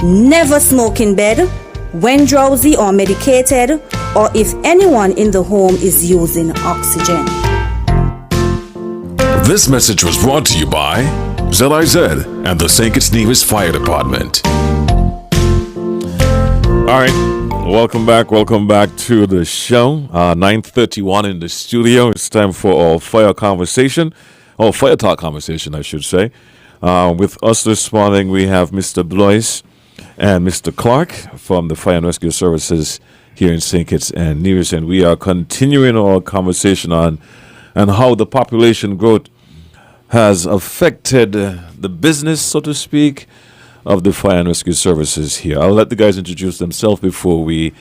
Never smoke in bed, when drowsy or medicated, or if anyone in the home is using oxygen. This message was brought to you by ZIZ and the St. Kitts Nevis Fire Department. All right, welcome back to the show. 9:31 in the studio. It's time for our fire conversation, or fire talk conversation, I should say. With us this morning, we have Mr. Blois and Mr. Clark from the Fire and Rescue Services here in St. Kitts and Nevis, and we are continuing our conversation on how the population growth has affected the business, so to speak, of the Fire and Rescue Services here. I'll let the guys introduce themselves before we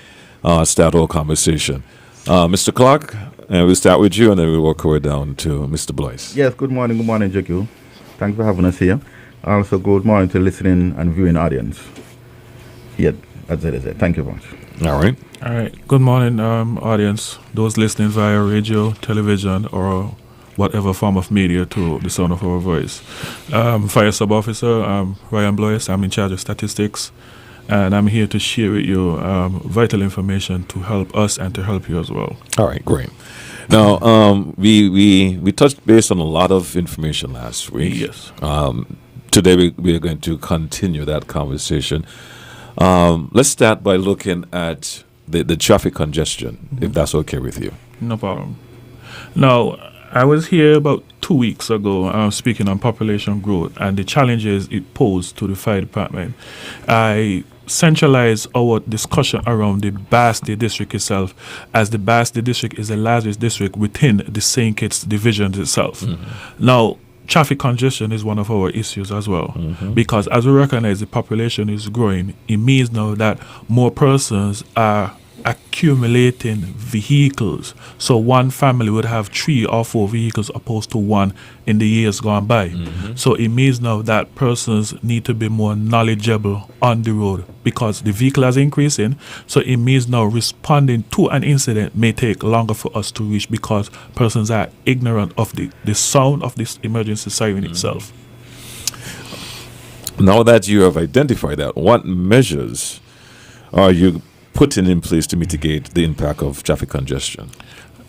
start our conversation. Mr. Clark, and we'll start with you, and then we'll work our way down to Mr. Blois. Yes, good morning, JQ. Thanks for having us here. Also, good morning to listening and viewing audience here at ZZ. Thank you very much. All right. All right. Good morning, audience. Those listening via radio, television, or whatever form of media to the sound of our voice. Fire Sub Officer, Ryan Blois. I'm in charge of statistics, and I'm here to share with you vital information to help us and to help you as well. All right, great. Now, we touched base on a lot of information last week. Yes. Today we are going to continue that conversation. Let's start by looking at the traffic congestion, if that's okay with you. No problem. Now, I was here about 2 weeks ago speaking on population growth and the challenges it posed to the fire department. I centralized our discussion around the Basti district itself, as the Basti district is the largest district within the St. Kitts division itself. Mm-hmm. Now, traffic congestion is one of our issues as well, because as we recognize the population is growing, it means now that more persons are accumulating vehicles. So one family would have 3 or 4 vehicles opposed to one in the years gone by. So it means now that persons need to be more knowledgeable on the road because the vehicle is increasing. So it means now responding to an incident may take longer for us to reach because persons are ignorant of the sound of this emergency siren itself. Now that you have identified that, what measures are you putting in place to mitigate the impact of traffic congestion?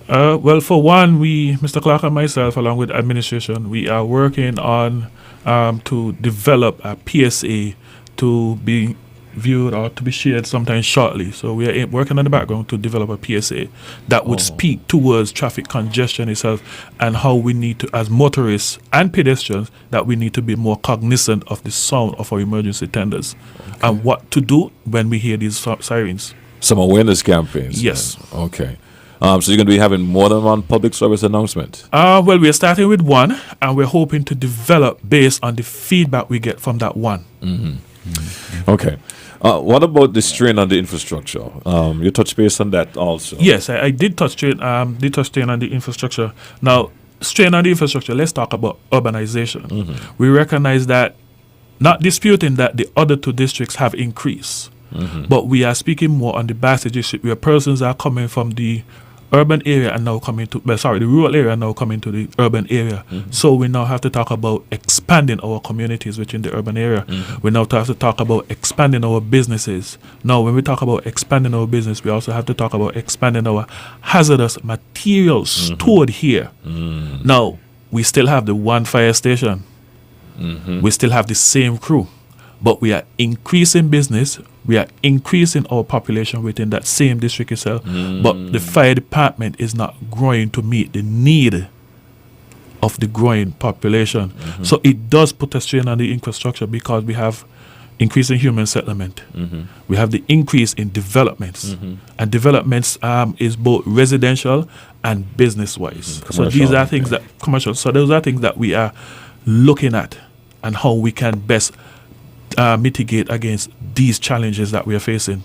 Well, for one, Mr. Clark and myself, along with administration, we are working on to develop a PSA to be viewed or to be shared sometime shortly. So we are working on the background to develop a PSA that would speak towards traffic congestion itself and how we need to, as motorists and pedestrians, that we need to be more cognizant of the sound of our emergency tenders and what to do when we hear these sirens. Some awareness campaigns. Yes. Okay. So you're going to be having more than one public service announcement? Well, we're starting with one, and we're hoping to develop based on the feedback we get from that one. Okay. What about the strain on the infrastructure? You touched base on that also. Yes, I did touch strain on the infrastructure. Now, strain on the infrastructure, let's talk about urbanization. We recognize that, not disputing that the other 2 districts have increased, but we are speaking more on the Basti district where persons are coming from the urban area and now coming to, the rural area and now coming to the urban area. So we now have to talk about expanding our communities within the urban area. We now have to talk about expanding our businesses. Now, when we talk about expanding our business, we also have to talk about expanding our hazardous materials stored here. Now, we still have the one fire station. We still have the same crew, but we are increasing business. We are increasing our population within that same district itself, but the fire department is not growing to meet the need of the growing population. So it does put a strain on the infrastructure because we have increasing human settlement. We have the increase in developments, and developments is both residential and business-wise. So these are things that commercial. So those are things that we are looking at and how we can best mitigate against these challenges that we are facing.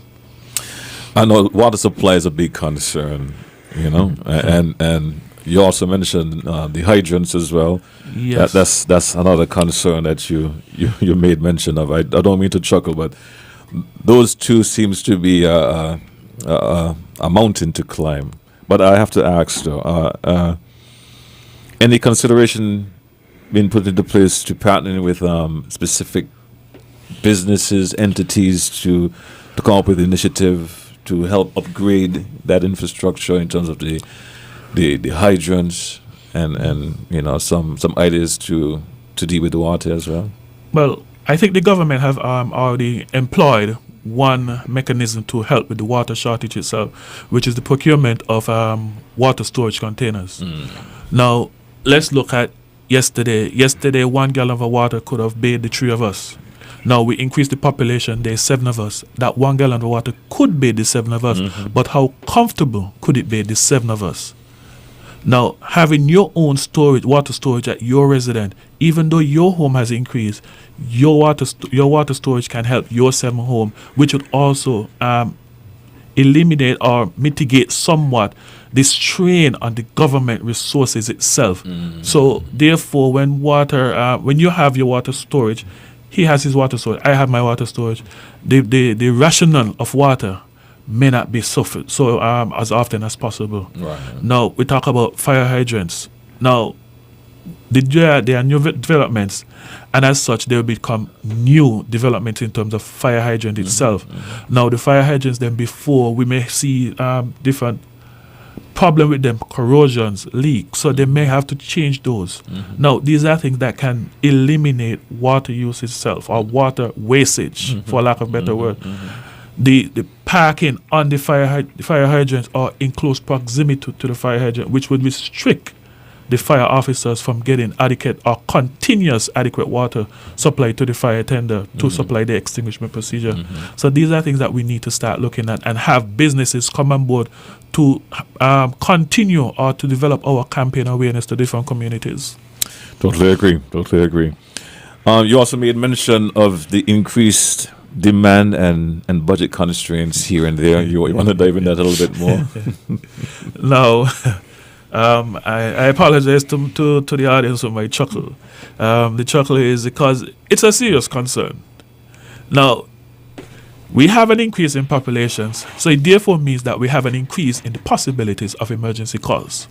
I know water supply is a big concern, and you also mentioned the hydrants as well. Yes. That's another concern that you made mention of. I don't mean to chuckle, but those 2 seems to be a mountain to climb. But I have to ask, though, any consideration being put into place to partnering with specific businesses, entities to come up with initiative to help upgrade that infrastructure in terms of the hydrants and some ideas to deal with the water as well? Well, I think the government have already employed one mechanism to help with the water shortage itself, which is the procurement of water storage containers. Now, let's look at yesterday. Yesterday, 1 gallon of water could have bathed the 3 of us. Now, we increased the population, there's 7 of us. That 1 gallon of water could bathe the 7 of us, but how comfortable could it bathe the 7 of us? Now, having your own water storage at your residence, even though your home has increased, your water storage can help your 7 home, which would also eliminate or mitigate somewhat the strain on the government resources itself. So, therefore, when you have your water storage, he has his water storage, I have my water storage, the rationing of water may not be suffered so as often as possible. Right. Now, we talk about fire hydrants. Now, there are new developments, and as such, they will become new developments in terms of fire hydrant itself. Now, the fire hydrants, then before, we may see different problem with them, corrosions, leaks, so they may have to change those. Now, these are things that can eliminate water use itself, or water wastage, for lack of a better word. The parking on the fire hydrants or in close proximity to the fire hydrant, which would restrict the fire officers from getting adequate or continuous adequate water supply to the fire tender to supply the extinguishment procedure. So these are things that we need to start looking at and have businesses come on board to continue or to develop our campaign awareness to different communities. Totally agree. You also made mention of the increased demand and budget constraints here and there. You want to dive in that a little bit more? Now, I apologize to the audience for my chuckle. The chuckle is because it's a serious concern. Now, we have an increase in populations, so it therefore means that we have an increase in the possibilities of emergency calls.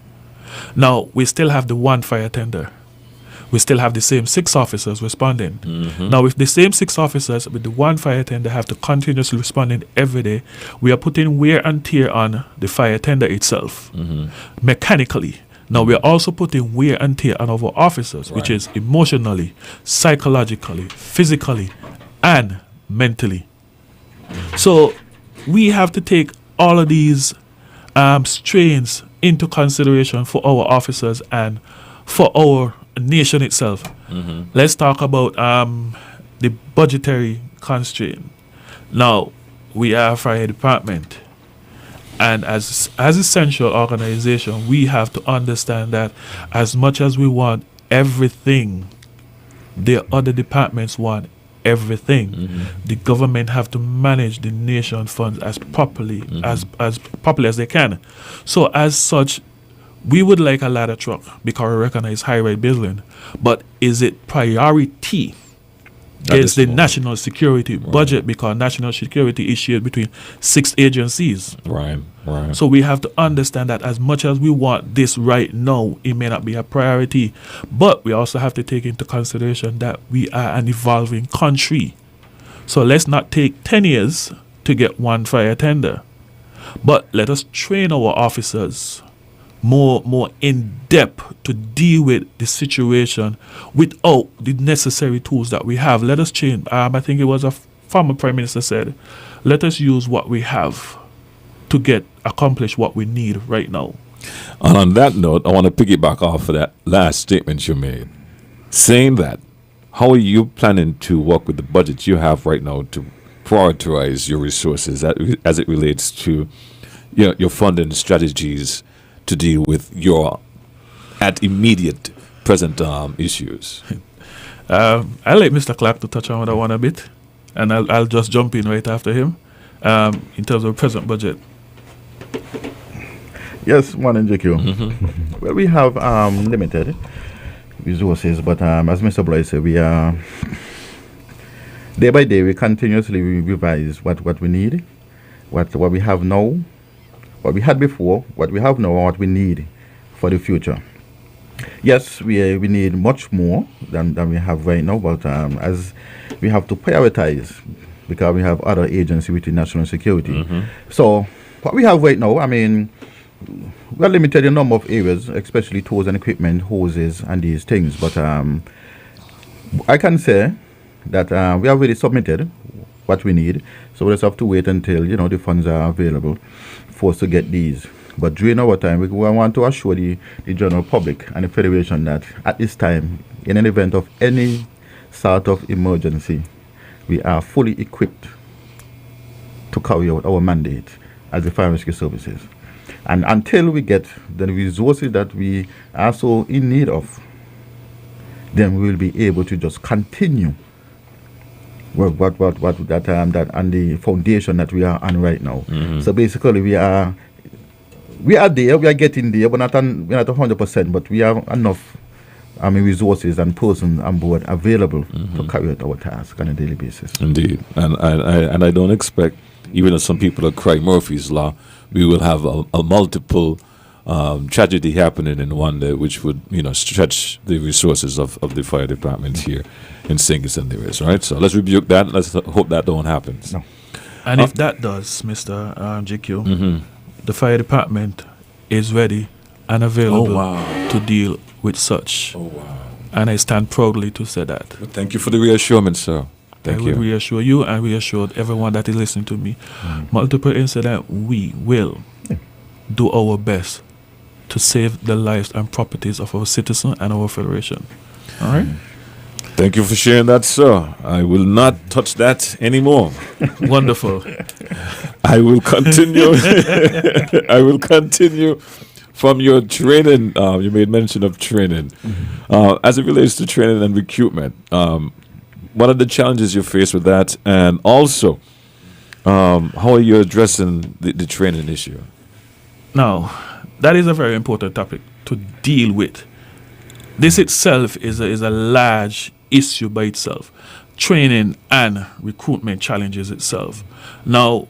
Now, we still have the 1 fire tender. We still have the same 6 officers responding. Now, if the same 6 officers with the 1 fire tender have to continuously responding every day, we are putting wear and tear on the fire tender itself, mechanically. Now, we are also putting wear and tear on our officers, which is emotionally, psychologically, physically, and mentally. So, we have to take all of these strains into consideration for our officers and for our nation itself. Let's talk about the budgetary constraint. Now, we are a fire department, and as essential organization, we have to understand that as much as we want everything, the other departments want everything. The government have to manage the nation funds as properly as properly as they can. So as such, we would like a ladder truck because we recognize high-rise building, but is it priority? It's the national security budget because national security is shared between 6 agencies. Right. So we have to understand that as much as we want this right now, it may not be a priority, but we also have to take into consideration that we are an evolving country. So let's not take 10 years to get 1 fire tender, but let us train our officers more in depth to deal with the situation without the necessary tools that we have. Let us change. I think it was a former prime minister said, let us use what we have to accomplish what we need right now. And on that note, I want to piggyback off of that last statement you made, saying that how are you planning to work with the budget you have right now to prioritize your resources as it relates to your funding strategies to deal with your immediate present issues? I'll let Mr. Clark to touch on that one a bit, and I'll just jump in right after him in terms of present budget. Yes, morning, JQ. Well, we have limited resources, but as Mr. Blois said, we are day by day we continuously revise what we need, what we have now, what we had before, what we have now, and what we need for the future. Yes, we need much more than we have right now, but as we have to prioritize because we have other agencies within national security. So what we have right now, I mean, we are limited in number of areas, especially tools and equipment, hoses, and these things. But I can say that we have already submitted what we need, so we just have to wait until the funds are available for us to get these. But during our time, we want to assure the general public and the Federation that at this time, in an event of any sort of emergency, we are fully equipped to carry out our mandate as the Fire and Rescue Services. And until we get the resources that we are so in need of, then we will be able to just continue what that and the foundation that we are on right now. So basically, we are there, we are getting there, but we're not 100%, but we have enough resources and persons on board available to carry out our task on a daily basis. Indeed. And I don't expect, even as some people are crying Murphy's Law, we will have a multiple tragedy happening in one day, which would stretch the resources of the fire department here in St. Kitts and Nevis, right? So let's rebuke that. Let's hope that don't happen. No. And if that does, Mr. GQ, the fire department is ready and available to deal with such. Oh, wow. And I stand proudly to say that. Thank you for the reassurance, sir. Thank you. I will reassure you and reassure everyone that is listening to me. Multiple incident, we will do our best to save the lives and properties of our citizens and our federation. All right? Thank you for sharing that, sir. I will not touch that anymore. Wonderful. I will continue. I will continue from your training. You made mention of training. As it relates to training and recruitment, what are the challenges you face with that? And also, how are you addressing the training issue? Now, that is a very important topic to deal with. This itself is a large issue by itself. Training and recruitment challenges itself. Now,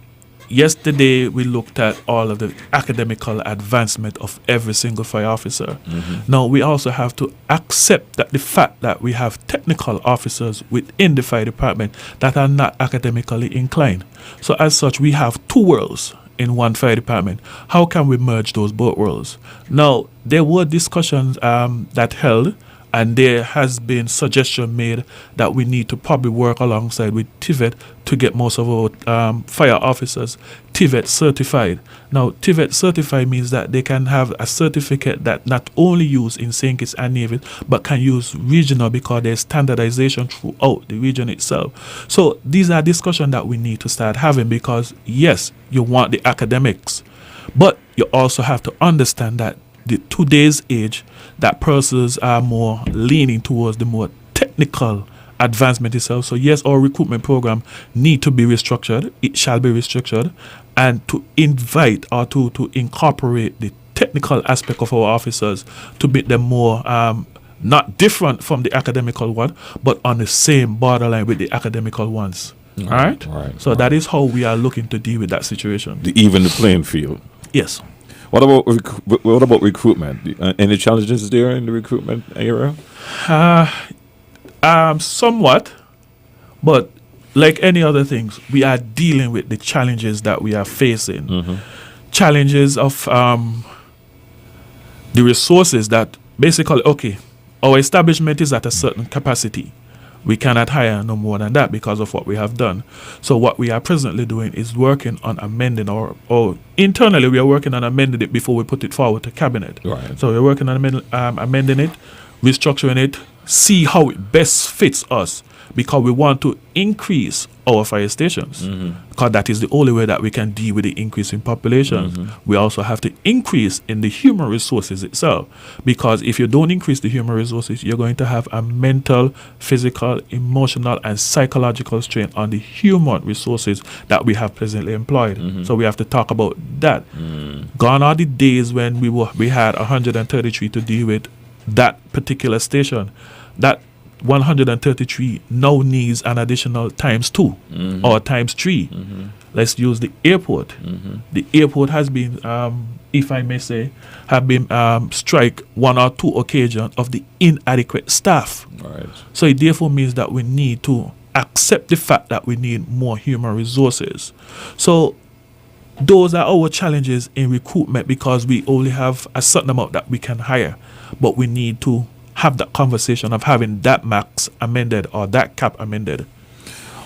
yesterday we looked at all of the academical advancement of every single fire officer. Now, we also have to accept that the fact that we have technical officers within the fire department that are not academically inclined. So as such, we have two worlds in one fire department. How can we merge those both worlds? Now, there were discussions that held, and there has been suggestion made that we need to probably work alongside with TVET to get most of our fire officers TVET certified. Now, TVET certified means that they can have a certificate that not only used in St. Kitts and Nevis, but can use regional because there's standardization throughout the region itself. So these are discussions that we need to start having because, yes, you want the academics, but you also have to understand that the today's age, that persons are more leaning towards the more technical advancement itself. So yes, our recruitment program need to be restructured. It shall be restructured, and to invite or to incorporate the technical aspect of our officers to make them more not different from the academical one, but on the same borderline with the academical ones. All right. So that is how we are looking to deal with that situation. Even the playing field. Yes. What about recruitment? Any challenges there in the recruitment area? Somewhat, but like any other things, we are dealing with the challenges that we are facing. Challenges of the resources that basically, okay, our establishment is at a certain capacity. We cannot hire no more than that because of what we have done. So what we are presently doing is working on amending or internally we are working on amending it before we put it forward to cabinet. Right. So we're working on amending it, restructuring it, see how it best fits us because we want to increase our fire stations because that is the only way that we can deal with the increase in population. We also have to increase in the human resources itself because if you don't increase the human resources, you're going to have a mental, physical, emotional, and psychological strain on the human resources that we have presently employed. So we have to talk about that. Gone are the days when we had 133 to deal with that particular station. That 133 now needs an additional times 2 or times 3 Let's use the airport. The airport has been, if I may say, have been strike 1 or 2 occasions of the inadequate staff. Right. So it therefore means that we need to accept the fact that we need more human resources. So those are our challenges in recruitment, because we only have a certain amount that we can hire, but we need to have that conversation of having that max amended or that cap amended.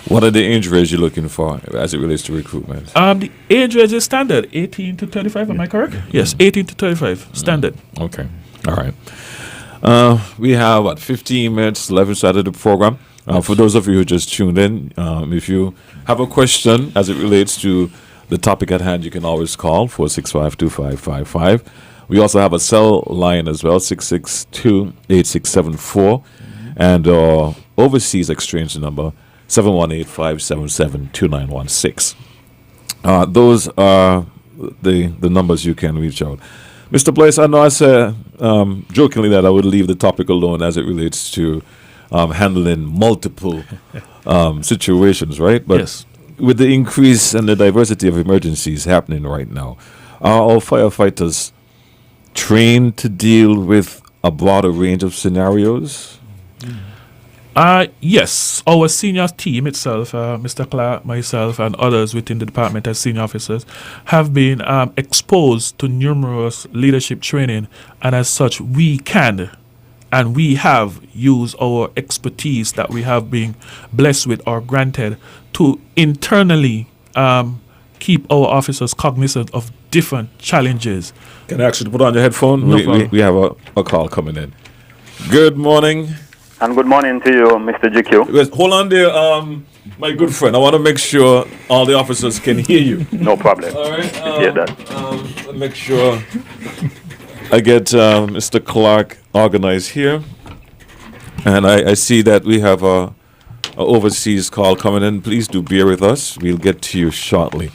What are the age range you're looking for as it relates to recruitment? The age range is standard, 18 to 35. Am I correct? Yes, 18 to 35, standard. Okay. All right. We have 15 minutes left inside of the program. For those of you who just tuned in, if you have a question as it relates to the topic at hand, you can always call 465-2555. We also have a cell line as well, 662-8674, and overseas exchange number 718-577-2916. Those are the numbers you can reach out. Mr. Blaise, I know I said jokingly that I would leave the topic alone as it relates to handling multiple situations, right? But Yes. with the increase and the diversity of emergencies happening right now, are all firefighters trained to deal with a broader range of scenarios? Yes, our senior team itself, Mr. Clark, myself, and others within the department as senior officers, have been exposed to numerous leadership training, and as such, we can and we have used our expertise that we have been blessed with or granted to internally keep our officers cognizant of different challenges. Can I actually put on your headphone? No we problem. have a call coming in. Good morning. And good morning to you, Mr. GQ. Yes, hold on there, my good friend. I want to make sure all the officers can hear you. No problem. All right. Hear that. Make sure I get Mr. Clark organized here. And I see that we have a overseas call coming in. Please do bear with us. We'll get to you shortly.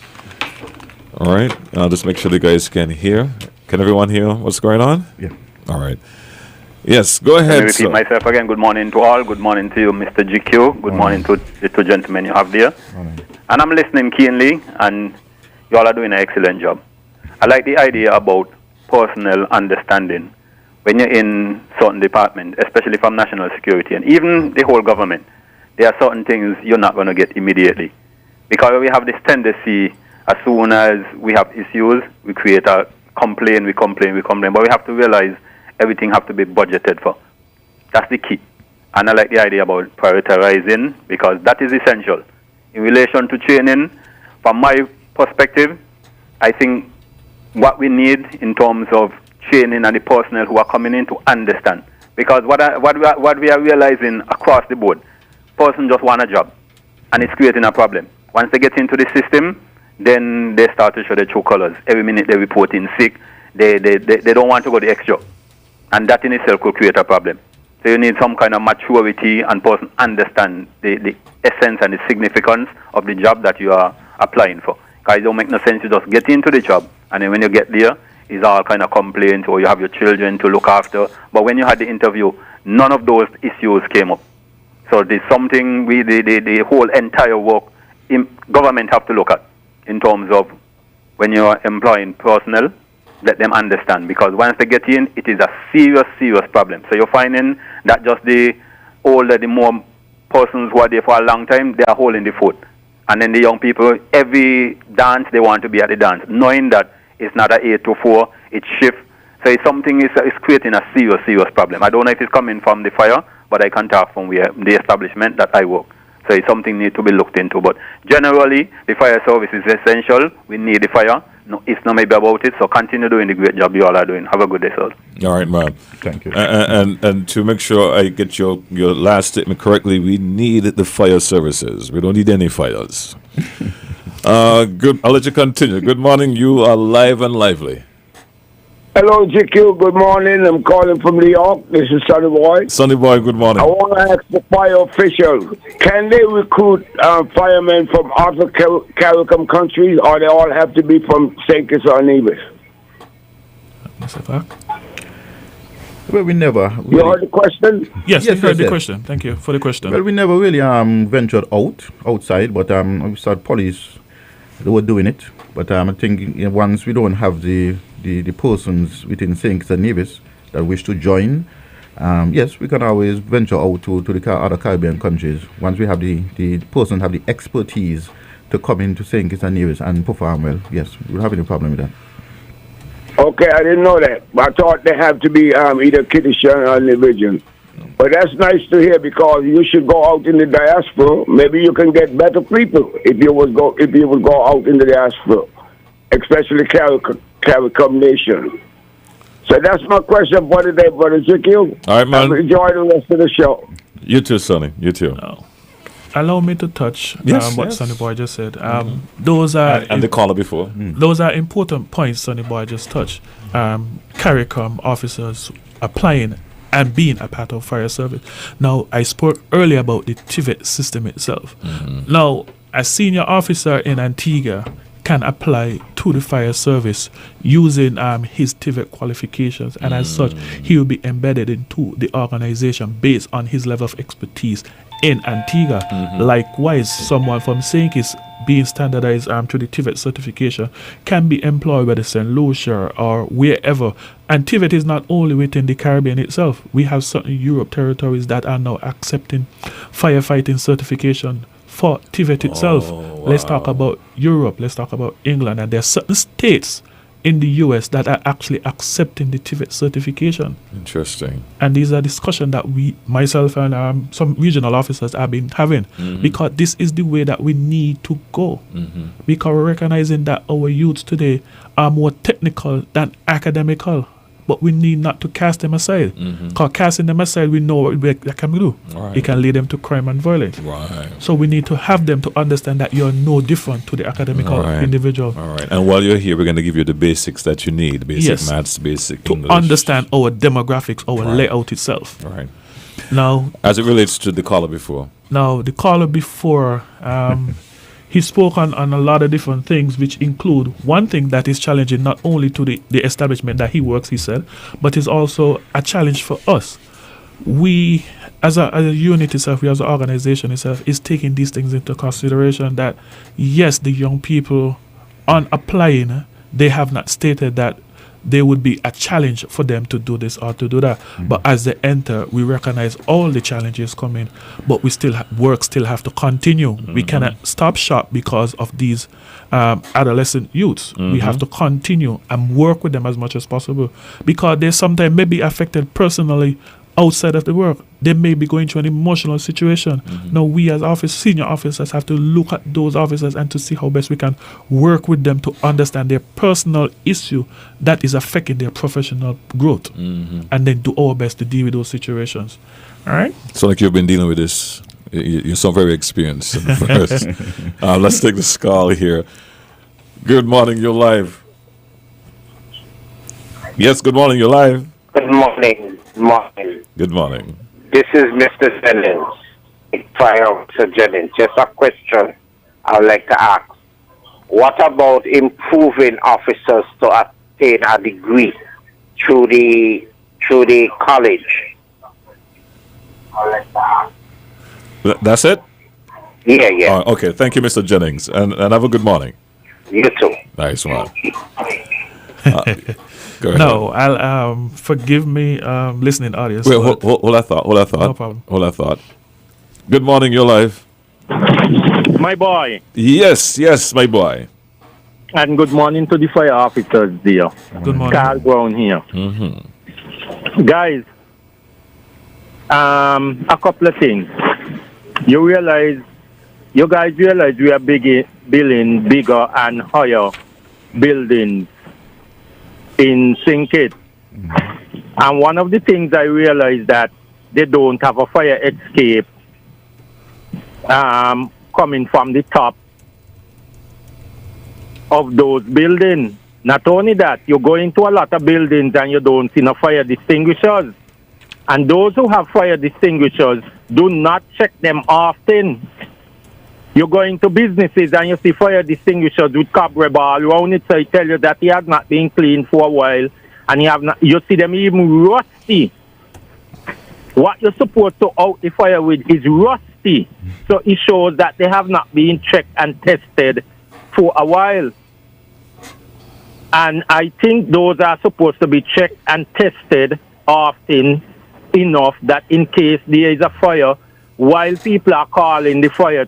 All right. Just make sure the guys can hear. Can everyone hear what's going on? Yeah. All right. Yes, go Let ahead. me repeat myself again. Good morning to all. Good morning to you, Mr. GQ. Good morning to the 2 gentlemen you have there. And I'm listening keenly, and you all are doing an excellent job. I like the idea about personal understanding when you're in certain department, especially from national security and even the whole government. There are certain things you're not going to get immediately, because we have this tendency, as soon as we have issues, we create a complaint, we complain, but we have to realize everything have to be budgeted for. That's the key. And I like the idea about prioritizing, because that is essential. In relation to training, from my perspective, I think what we need in terms of training and the personnel who are coming in to understand. Because what we are realizing across the board, person just want a job, and it's creating a problem. Once they get into the system, then they start to show their true colors. Every minute they report in sick, they don't want to go the extra. And that in itself could create a problem. So you need some kind of maturity and person understand the essence and the significance of the job that you are applying for. Because it don't make no sense to just get into the job, and then when you get there, it's all kind of complaints, or you have your children to look after. But when you had the interview, none of those issues came up. So there's something the whole entire work government have to look at in terms of when you are employing personnel. Let them understand, because once they get in, it is a serious problem. So you're finding that just the older, the more persons who are there for a long time, they are holding the fort. And then the young people, every dance, they want to be at the dance, knowing that it's not an 8 to 4, it's shift. So it's something, it's creating a serious problem. I don't know if it's coming from the fire, but I can talk from the establishment that I work. So it's something need to be looked into. But generally, the fire service is essential. We need the fire. No, it's not maybe about it. So continue doing the great job you all are doing. Have a good day, sir. All right, man. Thank you. And to make sure I get your last statement correctly, we need the fire services. We don't need any fires. Good. I'll let you continue. Good morning. You are live and lively. Hello, GQ. Good morning. I'm calling from New York. This is Sonny Boy. Sonny Boy, good morning. I want to ask the fire official, can they recruit firemen from other CARICOM countries, or they all have to be from St. Kitts or Nevis? Mr. Clark? Well, we never. You heard the question? Yes, Yes, we heard the yes. question. Thank you for the question. Well, we never really ventured outside, but we saw police they were doing it. But I think once we don't have the persons within St. Kitts and Nevis that wish to join, yes, we can always venture out to the other Caribbean countries. Once we have the person have the expertise to come into St. Kitts and Nevis and perform well, yes, we don't have any problem with that. Okay, I didn't know that. I thought they have to be either Kittitian or Navajo. But that's nice to hear because you should go out in the diaspora. Maybe you can get better people if you would go out in the diaspora, especially CARICOM nation. So that's my question for today, Brother Ezekiel. All right, man. Enjoy the rest of the show. You too, Sonny. You too. Allow me to touch what Sonny Boy just said. Those are And the caller before. those are important points Sonny Boy just touched. CARICOM officers applying and being a part of fire service. Now, I spoke earlier about the TVET system itself. Now, a senior officer in Antigua can apply to the fire service using his TVET qualifications, and as such, he will be embedded into the organization based on his level of expertise in Antigua. Likewise, someone from St. Kitts being standardized to the TVET certification can be employed by the St. Lucia or wherever. And TVET is not only within the Caribbean itself. We have certain Europe territories that are now accepting firefighting certification for TVET itself. Let's talk about Europe, let's talk about England, and there are certain states in the US that are actually accepting the TVET certification. Interesting. And these are discussions that myself and some regional officers have been having, because this is the way that we need to go. Because we're recognizing that our youths today are more technical than academical, but we need not to cast them aside. Because casting them aside, we know what that can do. Right. It can lead them to crime and violence. Right. So we need to have them to understand that you're no different to the academical Right. individual. All right. And while you're here, we're going to give you the basics that you need. Basic Yes. maths, basic To English. understand our demographics, our Right. layout itself. All right. Now, As it relates to the caller before. the caller before, he spoke on a lot of different things, which include one thing that is challenging not only to the establishment that he works, he said, but is also a challenge for us. We, as a unit itself, we as an organization itself, is taking these things into consideration that, yes, the young people on applying, they have not stated that there would be a challenge for them to do this or to do that. But as they enter, we recognize all the challenges coming, but we still work still have to continue. We cannot stop shop because of these adolescent youths. We have to continue and work with them as much as possible, because they sometimes may be affected personally outside of the work. They may be going through an emotional situation. Now, we as senior officers have to look at those officers and to see how best we can work with them to understand their personal issue that is affecting their professional growth, and then do our best to deal with those situations. All right? So like you've been dealing with this. You sound very experienced. First. Let's take this call here. Good morning, you're live. Yes, good morning, you're live. Good morning. Morning. Good morning. This is Mr. Jennings, Fire Officer Jennings. Just a question I would like to ask. What about improving officers to attain a degree through the college? I would like to ask. That's it? Yeah. Okay, thank you, Mr. Jennings, and have a good morning. You too. Nice one. Go ahead. No, I'll forgive me, listening audience. Wait, but- hold that thought. No problem. Hold that thought. Good morning, you're live. My boy, Yes, my boy. and good morning to the fire officers there. Good morning. Carl Brown here. Guys, a couple of things. You guys realize we are building bigger and higher buildings in St. Kitts. And one of the things I realized that they don't have a fire escape coming from the top of those buildings. Not only that, you go into a lot of buildings and you don't see no fire extinguishers. And those who have fire extinguishers do not check them often. You go into businesses and you see fire extinguishers with cobweb all around it, so it tell you that he has not been cleaned for a while, and you see them even rusty. What you're supposed to out the fire with is rusty. So it shows that they have not been checked and tested for a while. And I think those are supposed to be checked and tested often enough that in case there is a fire, while people are calling the fire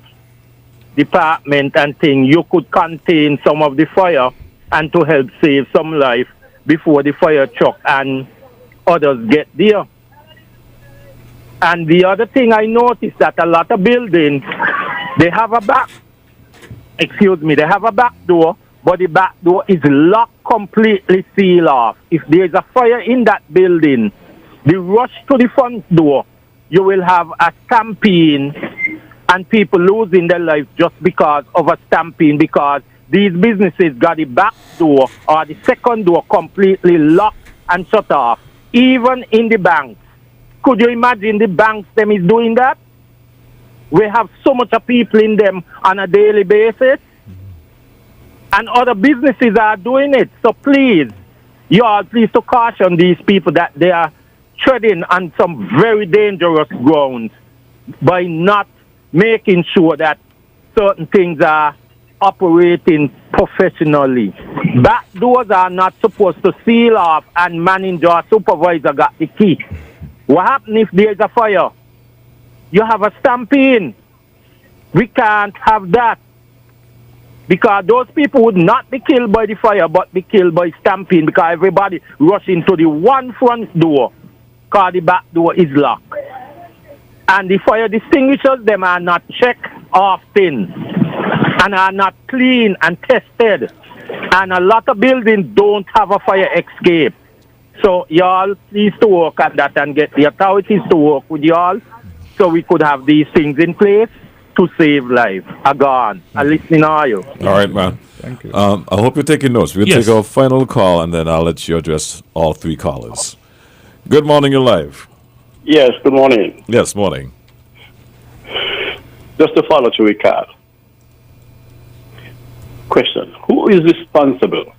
department and thing, you could contain some of the fire and to help save some life before the fire truck and others get there. And the other thing I noticed that a lot of buildings, they have a back door, but the back door is locked, completely sealed off. If there is a fire in that building, the rush to the front door, you will have a stampede and people losing their lives just because of a stampede, because these businesses got the back door or the second door completely locked and shut off. Even in the banks. Could you imagine the banks them is doing that? We have so much of people in them on a daily basis. And other businesses are doing it. So please, you all please to caution these people that they are treading on some very dangerous grounds by not making sure that certain things are operating professionally. Back doors are not supposed to seal off and manager or supervisor got the key. What happens if there is a fire? You have a stampede. We can't have that. Because those people would not be killed by the fire, but be killed by stampede, because everybody rush into the one front door, because the back door is locked. And the fire extinguishers, them are not checked often, and are not clean and tested. And a lot of buildings don't have a fire escape. So y'all please to work at that and get the authorities to work with y'all so we could have these things in place to save life. I'm listening to you. All right, man. Thank you. I hope you're taking notes. We'll Yes. take our final call, and then I'll let you address all three callers. Good morning, you're live. Yes, good morning. Yes, morning. Just to follow to Ricard. Question: who is responsible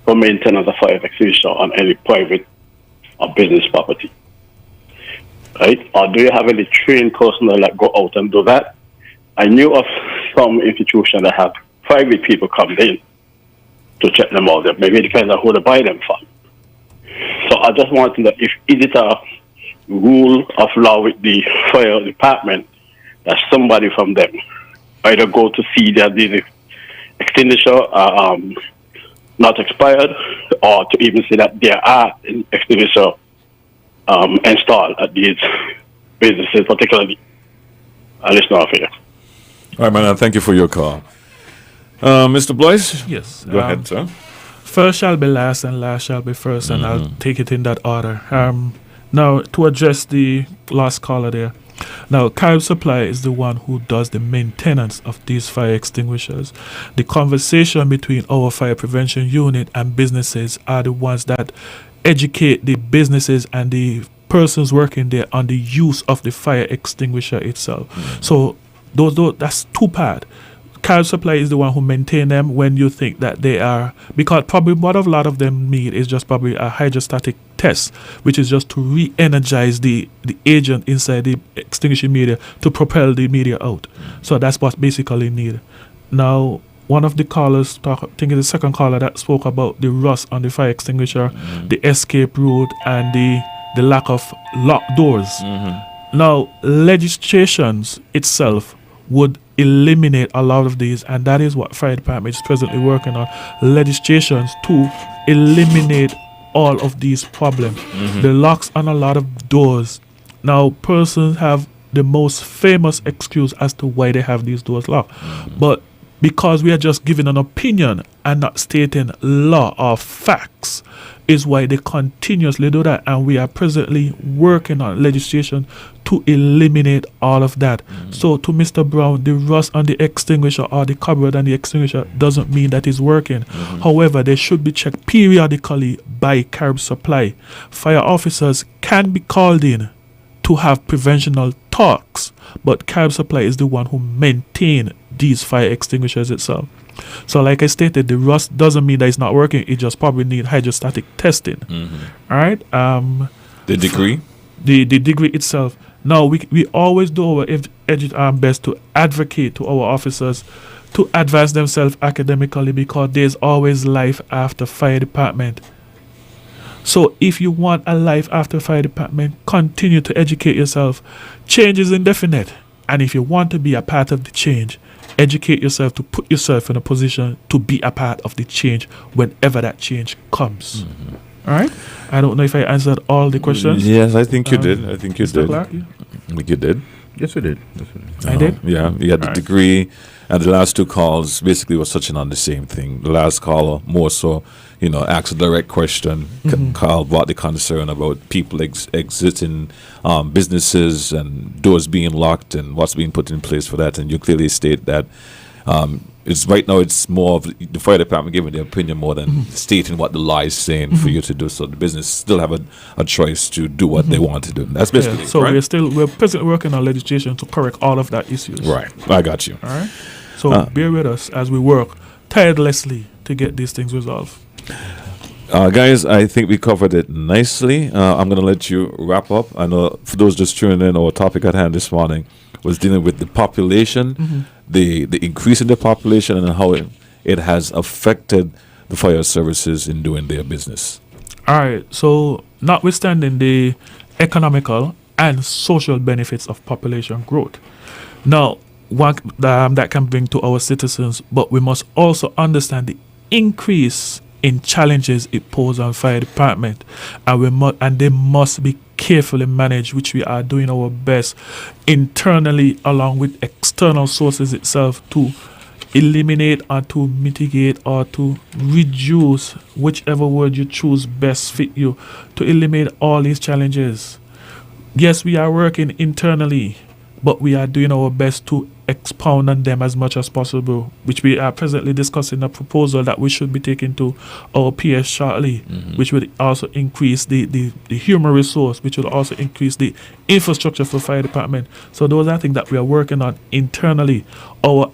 for maintenance of fire extinguisher on any private or business property? Right? Or do you have any trained personnel that go out and do that? I knew of some institutions that have private people come in to check them out. Maybe it depends on who they buy them from. So I just want to know if is it a rule of law with the fire department that somebody from them either go to see that the extinguisher not expired, or to even say that there are an extinguisher installed at these businesses, particularly. I listen off here. All right, man, thank you for your call. Mr. Blois? Yes. Go ahead, sir. First shall be last and last shall be first, and I'll take it in that order. Now, to address the last caller there, now, Carib Supply is the one who does the maintenance of these fire extinguishers. The conversation between our fire prevention unit and businesses are the ones that educate the businesses and the persons working there on the use of the fire extinguisher itself. So, that's two parts. Carib Supply is the one who maintain them when you think that they are, because probably what a lot of them need is just probably a hydrostatic test, which is just to re-energize the agent inside the extinguishing media to propel the media out. So that's what's basically needed. Now, one of the callers, I think it's the second caller, that spoke about the rust on the fire extinguisher, the escape route, and the lack of locked doors. Now, legislations itself would eliminate a lot of these, and that is what fire department is presently working on, legislations to eliminate all of these problems. The locks on a lot of doors. Now, persons have the most famous excuse as to why they have these doors locked, but because we are just giving an opinion and not stating law or facts is why they continuously do that, and we are presently working on legislation to eliminate all of that. So to Mr. Brown, the rust on the extinguisher or the cupboard and the extinguisher doesn't mean that it's working. However, they should be checked periodically by Carib Supply. Fire officers can be called in to have preventional talks, but Carib Supply is the one who maintain these fire extinguishers itself. So like I stated, the rust doesn't mean that it's not working, it just probably need hydrostatic testing. All right. The degree? The degree itself. Now we always do our best to advocate to our officers to advance themselves academically, because there's always life after fire department. So if you want a life after fire department, continue to educate yourself. Change is indefinite. And if you want to be a part of the change, educate yourself to put yourself in a position to be a part of the change whenever that change comes. All right? I don't know if I answered all the questions. Yes, I think you did. I think you Mr. did. Clark? I think you did. Yes, we did. I did? Yeah, you had the Alright. degree, and the last two calls basically was touching on the same thing. The last caller more so, asked a direct question, called what the concern about people exiting businesses and doors being locked and what's being put in place for that. And you clearly state that it's right now it's more of the fire department giving their opinion more than stating what the law is saying for you to do. So the business still have a choice to do what they want to do. That's basically So right? we're presently working on legislation to correct all of that issues. Right. I got you. All right. So bear with us as we work tirelessly to get these things resolved. Guys, I think we covered it nicely. I'm going to let you wrap up. I know for those just tuning in, our topic at hand this morning was dealing with the population, the increase in the population, and how it has affected the fire services in doing their business. All right. So notwithstanding the economical and social benefits of population growth, now one that can bring to our citizens, but we must also understand the increase in challenges it poses on fire department, and they must be carefully managed, which we are doing our best internally along with external sources itself to eliminate or to mitigate or to reduce, whichever word you choose best fit you, to eliminate all these challenges. Yes, we are working internally, but we are doing our best to expound on them as much as possible, which we are presently discussing a proposal that we should be taking to our PS shortly, which would also increase the human resource, which will also increase the infrastructure for fire department. So those are things that we are working on internally. Our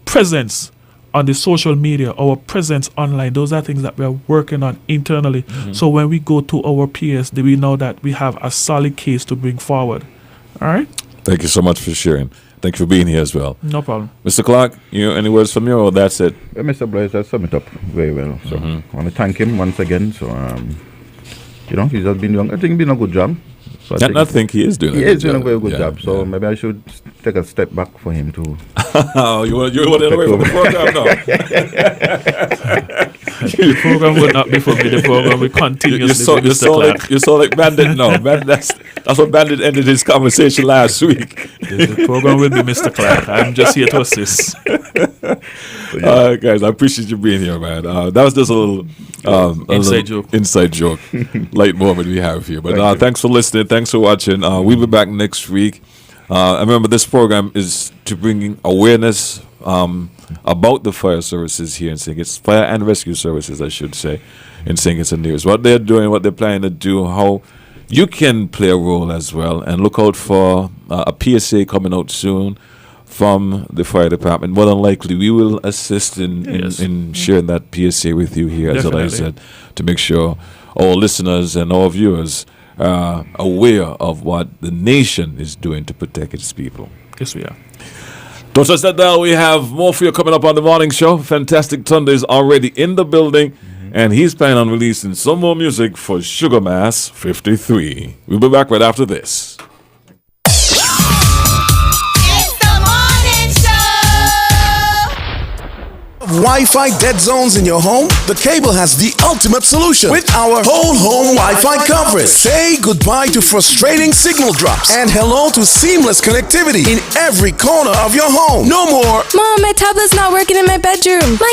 presence on the social media, our presence online, those are things that we are working on internally. So when we go to our PS, we know that we have a solid case to bring forward. All right? Thank you so much for sharing. Thank you for being here as well. No problem. Mr. Clark, any words from you, or that's it? Well, Mr. Blaise has summed it up very well. So I want to thank him once again. So, he's just been doing, I think, been a good job. So I think he is doing he a good is doing job. a very good Yeah, job. So yeah. maybe I should take a step back for him to. Oh, you want to away from the program now? The program will not be for me. The program will continuously be Mr. Clark. You saw like Bandit. No, that's what Bandit ended his conversation last week. The program will be Mr. Clark. I'm just here to assist. Guys, I appreciate you being here, man. That was just a little inside joke, light moment we have here. But thanks for listening. Thanks for watching. We'll be back next week. And remember, this program is to bring awareness about the fire services here in St. Kitts, fire and rescue services, I should say, in St. Kitts and Nevis. What they're doing, what they're planning to do, how you can play a role as well. And look out for a PSA coming out soon from the fire department. More than likely, we will assist in sharing that PSA with you here, as I said, to make sure our listeners and our viewers are aware of what the nation is doing to protect its people. Yes, we are. Don't touch that dial. We have more for you coming up on the morning show. Fantastic Thunder is already in the building, and he's planning on releasing some more music for Sugar Mass 53. We'll be back right after this. Wi-Fi dead zones in your home? The Cable has the ultimate solution with our whole home Wi-Fi coverage. Say goodbye to frustrating signal drops and hello to seamless connectivity in every corner of your home. No more. Mom, my tablet's not working in my bedroom. My